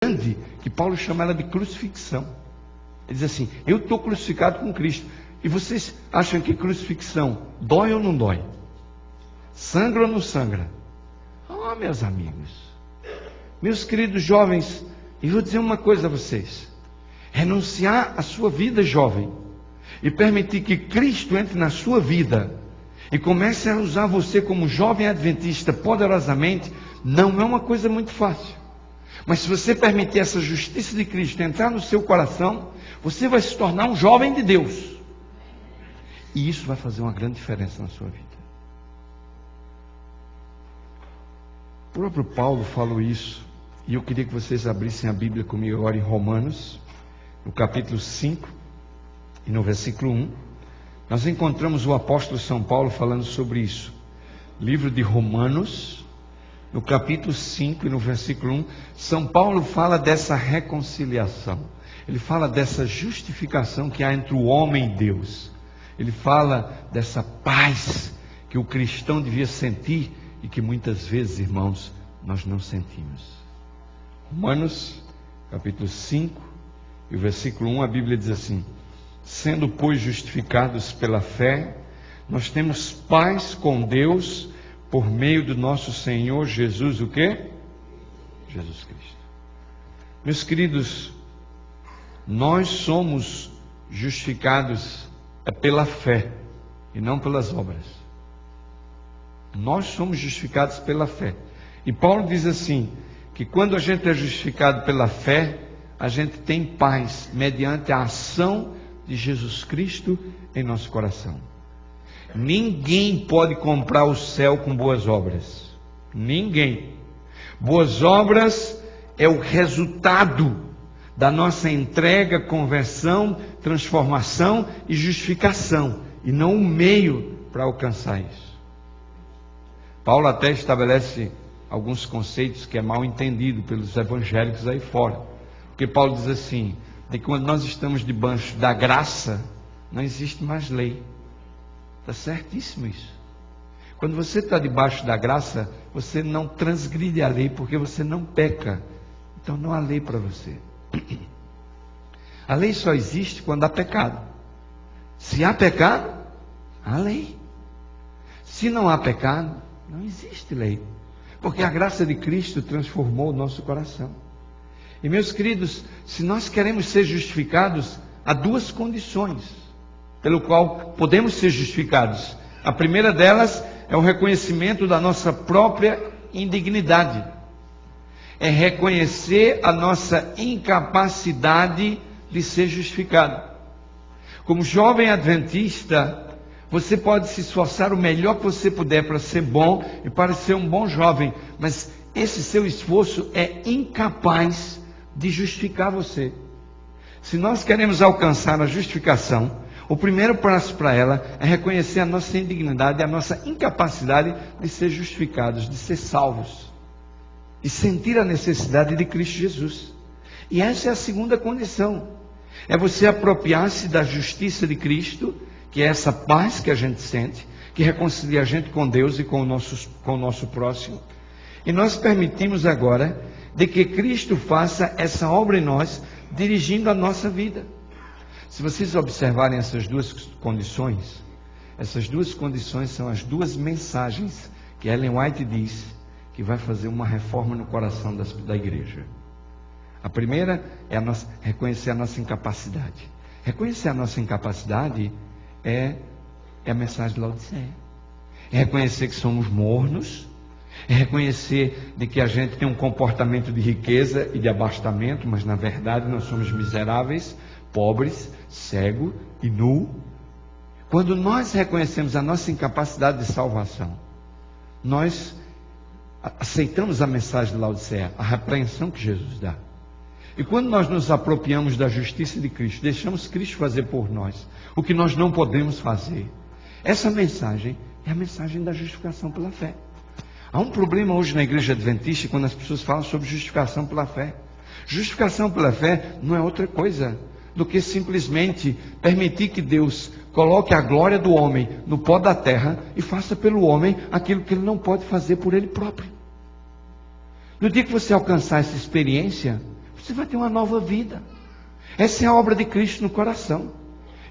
grande que Paulo chama ela de crucifixão. Ele diz assim: eu estou crucificado com Cristo. E vocês acham que crucifixão dói ou não dói? Sangra ou não sangra? Ah, meus amigos, meus queridos jovens, eu vou dizer uma coisa a vocês: renunciar à sua vida jovem e permitir que Cristo entre na sua vida e comece a usar você como jovem adventista poderosamente, não é uma coisa muito fácil. Mas se você permitir essa justiça de Cristo entrar no seu coração, você vai se tornar um jovem de Deus. E isso vai fazer uma grande diferença na sua vida. O próprio Paulo falou isso. E eu queria que vocês abrissem a Bíblia comigo agora em Romanos, no capítulo 5 e no versículo 1. Nós encontramos o apóstolo São Paulo falando sobre isso. Livro de Romanos, no capítulo 5 e no versículo 1, São Paulo fala dessa reconciliação. Ele fala dessa justificação que há entre o homem e Deus. Ele fala dessa paz que o cristão devia sentir e que muitas vezes, irmãos, nós não sentimos. Romanos, capítulo 5 e o versículo 1, a Bíblia diz assim: sendo, pois, justificados pela fé, nós temos paz com Deus por meio do nosso Senhor Jesus, o quê? Jesus Cristo. Meus queridos, nós somos justificados pela fé e não pelas obras. Nós somos justificados pela fé. E Paulo diz assim, que quando a gente é justificado pela fé, a gente tem paz mediante a ação de Jesus Cristo em nosso coração. Ninguém pode comprar o céu com boas obras. Ninguém. Boas obras é o resultado da nossa entrega, conversão, transformação e justificação, e não um meio para alcançar isso. Paulo até estabelece alguns conceitos que é mal entendido pelos evangélicos aí fora. Porque Paulo diz assim, de que quando nós estamos debaixo da graça, não existe mais lei. Está certíssimo isso. Quando você está debaixo da graça, você não transgride a lei, porque você não peca. Então não há lei para você. A lei só existe quando há pecado. Se há pecado, há lei. Se não há pecado, não existe lei. Porque a graça de Cristo transformou o nosso coração. E meus queridos, se nós queremos ser justificados, há duas condições pelo qual podemos ser justificados. A primeira delas é o reconhecimento da nossa própria indignidade. É reconhecer a nossa incapacidade de ser justificado. Como jovem adventista, você pode se esforçar o melhor que você puder para ser bom e para ser um bom jovem, mas esse seu esforço é incapaz de justificar você. Se nós queremos alcançar a justificação, o primeiro passo para ela é reconhecer a nossa indignidade, a nossa incapacidade de ser justificados, de ser salvos. E sentir a necessidade de Cristo Jesus. E essa é a segunda condição. É você apropriar-se da justiça de Cristo, que é essa paz que a gente sente, que reconcilia a gente com Deus e com o nosso próximo. E nós permitimos agora de que Cristo faça essa obra em nós, dirigindo a nossa vida. Se vocês observarem essas duas condições são as duas mensagens que Ellen White diz que vai fazer uma reforma no coração da igreja. A primeira é reconhecer a nossa incapacidade. Reconhecer a nossa incapacidade é a mensagem de Laodiceia. É reconhecer que somos mornos, é reconhecer de que a gente tem um comportamento de riqueza e de abastamento, mas na verdade nós somos miseráveis, pobres, cego e nu. Quando nós reconhecemos a nossa incapacidade de salvação, nós aceitamos a mensagem de Laodiceia, a repreensão que Jesus dá. E quando nós nos apropriamos da justiça de Cristo, deixamos Cristo fazer por nós o que nós não podemos fazer, essa mensagem é a mensagem da justificação pela fé. Há um problema hoje na igreja adventista quando as pessoas falam sobre justificação pela fé. Justificação pela fé não é outra coisa do que simplesmente permitir que Deus coloque a glória do homem no pó da terra e faça pelo homem aquilo que ele não pode fazer por ele próprio. No dia que você alcançar essa experiência, você vai ter uma nova vida. Essa é a obra de Cristo no coração.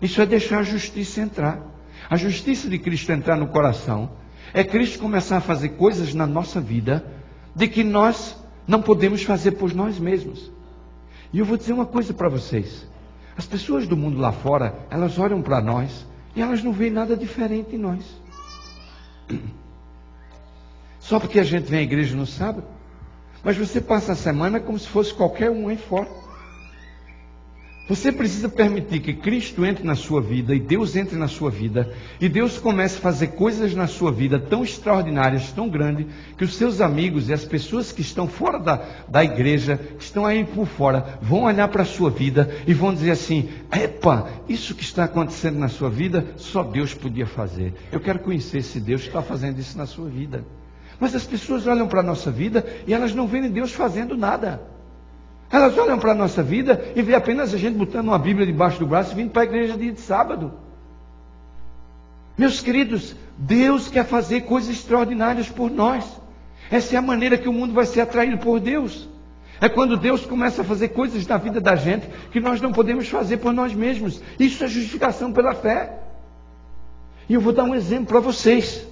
Isso é deixar a justiça entrar. A justiça de Cristo entrar no coração é Cristo começar a fazer coisas na nossa vida de que nós não podemos fazer por nós mesmos. E eu vou dizer uma coisa para vocês. As pessoas do mundo lá fora, elas olham para nós e elas não veem nada diferente em nós. Só porque a gente vem à igreja no sábado. Mas você passa a semana como se fosse qualquer um aí fora. Você precisa permitir que Cristo entre na sua vida e Deus entre na sua vida e Deus comece a fazer coisas na sua vida tão extraordinárias, tão grandes, que os seus amigos e as pessoas que estão fora da igreja, que estão aí por fora, vão olhar para a sua vida e vão dizer assim: epa, isso que está acontecendo na sua vida, só Deus podia fazer. Eu quero conhecer esse Deus que está fazendo isso na sua vida. Mas as pessoas olham para a nossa vida e elas não veem Deus fazendo nada. Elas olham para a nossa vida e vê apenas a gente botando uma Bíblia debaixo do braço e vindo para a igreja dia de sábado. Meus queridos, Deus quer fazer coisas extraordinárias por nós. Essa é a maneira que o mundo vai ser atraído por Deus. É quando Deus começa a fazer coisas na vida da gente que nós não podemos fazer por nós mesmos. Isso é justificação pela fé. E eu vou dar um exemplo para vocês.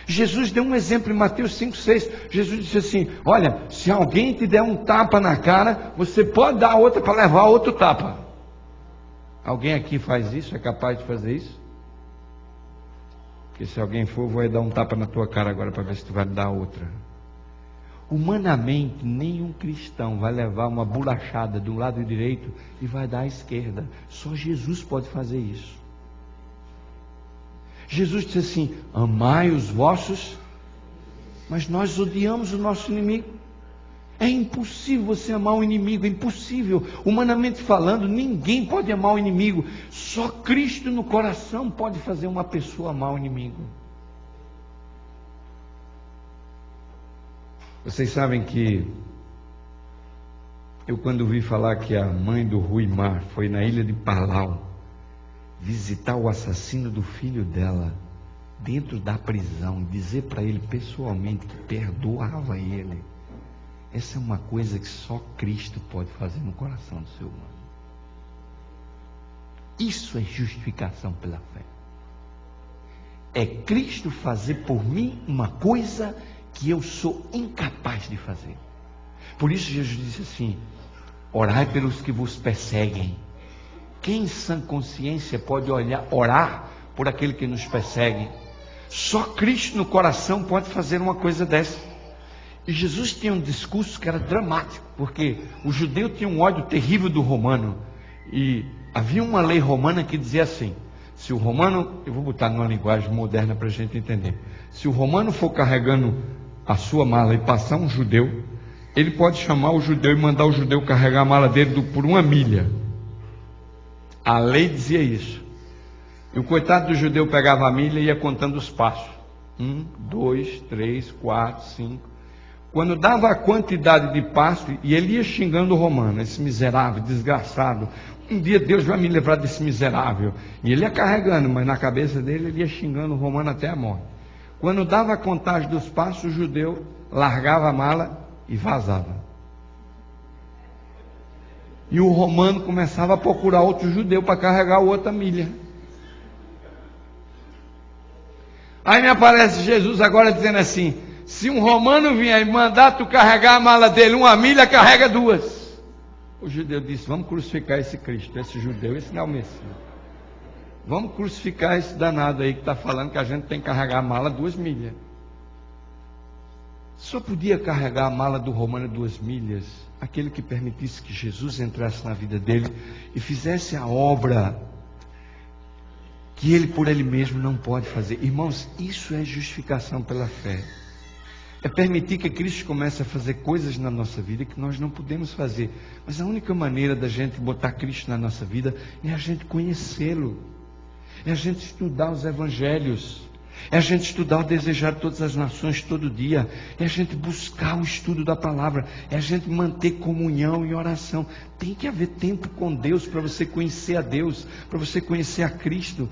Jesus deu um exemplo em Mateus 5,6. Jesus disse assim: olha, se alguém te der um tapa na cara, você pode dar outra para levar outro tapa. Alguém aqui faz isso? É capaz de fazer isso? Porque se alguém for, eu vou dar um tapa na tua cara agora para ver se tu vai dar outra. Humanamente, nenhum cristão vai levar uma bolachada do lado direito e vai dar à esquerda. Só Jesus pode fazer isso. Jesus disse assim: amai os vossos, mas nós odiamos o nosso inimigo. É impossível você amar o inimigo, é impossível. Humanamente falando, ninguém pode amar o inimigo. Só Cristo no coração pode fazer uma pessoa amar o inimigo. Vocês sabem que eu, quando vi falar que a mãe do Rui Mar foi na ilha de Palau visitar o assassino do filho dela dentro da prisão, dizer para ele pessoalmente que perdoava ele, essa é uma coisa que só Cristo pode fazer no coração do ser humano. Isso é justificação pela fé. É Cristo fazer por mim uma coisa que eu sou incapaz de fazer. Por isso Jesus disse assim: orai pelos que vos perseguem. Quem em sã consciência pode orar por aquele que nos persegue? Só Cristo no coração pode fazer uma coisa dessa. E Jesus tinha um discurso que era dramático, porque o judeu tinha um ódio terrível do romano. E havia uma lei romana que dizia assim: se o romano, eu vou botar numa linguagem moderna para a gente entender, se o romano for carregando a sua mala e passar um judeu, ele pode chamar o judeu e mandar o judeu carregar a mala dele por 1 milha. A lei dizia isso. E o coitado do judeu pegava a milha e ia contando os passos. 1, 2, 3, 4, 5. Quando dava a quantidade de passos, e ele ia xingando o romano: esse miserável, desgraçado, um dia Deus vai me livrar desse miserável. E ele ia carregando, mas na cabeça dele ele ia xingando o romano até a morte. Quando dava a contagem dos passos, o judeu largava a mala e vazava. E o romano começava a procurar outro judeu para carregar outra milha. Aí me aparece Jesus agora dizendo assim: se um romano vier e mandar tu carregar a mala dele 1 milha, carrega 2. O judeu disse: vamos crucificar esse Cristo, esse judeu, esse não é o Messias. Vamos crucificar esse danado aí que está falando que a gente tem que carregar a mala 2 milhas. Só podia carregar a mala do romano 2 milhas aquele que permitisse que Jesus entrasse na vida dele e fizesse a obra que ele por ele mesmo não pode fazer. Irmãos, isso é justificação pela fé. É permitir que Cristo comece a fazer coisas na nossa vida que nós não podemos fazer. Mas a única maneira da gente botar Cristo na nossa vida é a gente conhecê-lo. É a gente estudar os evangelhos. É a gente estudar o desejar de todas as nações todo dia. É a gente buscar o estudo da palavra. É a gente manter comunhão e oração. Tem que haver tempo com Deus para você conhecer a Deus, para você conhecer a Cristo.